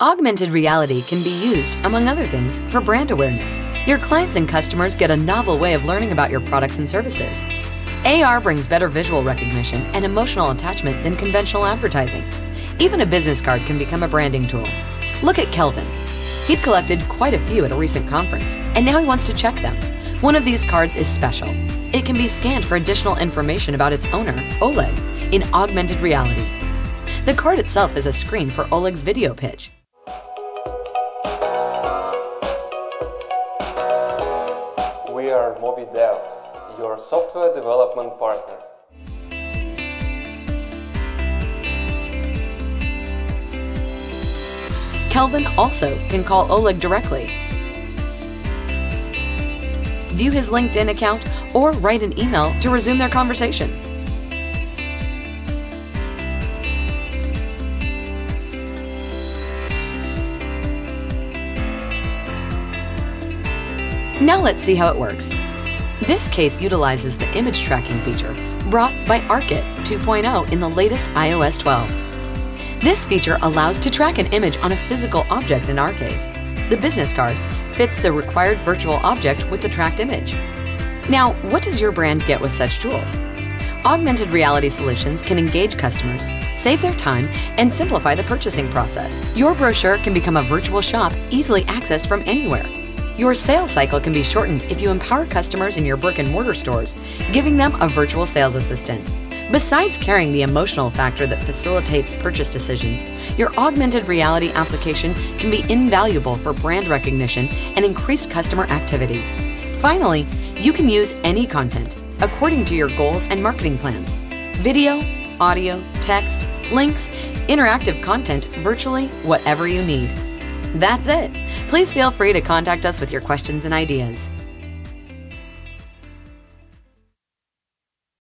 Augmented reality can be used, among other things, for brand awareness. Your clients and customers get a novel way of learning about your products and services. AR brings better visual recognition and emotional attachment than conventional advertising. Even a business card can become a branding tool. Look at Kelvin. He'd collected quite a few at a recent conference, and now he wants to check them. One of these cards is special. It can be scanned for additional information about its owner, Oleg, in augmented reality. The card itself is a screen for Oleg's video pitch. We are MobiDev, your software development partner. Kelvin also can call Oleg directly, view his LinkedIn account, or write an email to resume their conversation. Now let's see how it works. This case utilizes the image tracking feature brought by ARKit 2.0 in the latest iOS 12. This feature allows to track an image on a physical object in our case. The business card fits the required virtual object with the tracked image. Now, what does your brand get with such tools? Augmented reality solutions can engage customers, save their time, and simplify the purchasing process. Your brochure can become a virtual shop easily accessed from anywhere. Your sales cycle can be shortened if you empower customers in your brick-and-mortar stores, giving them a virtual sales assistant. Besides carrying the emotional factor that facilitates purchase decisions, your augmented reality application can be invaluable for brand recognition and increased customer activity. Finally, you can use any content according to your goals and marketing plans. Video, audio, text, links, interactive content, virtually whatever you need. That's it. Please feel free to contact us with your questions and ideas.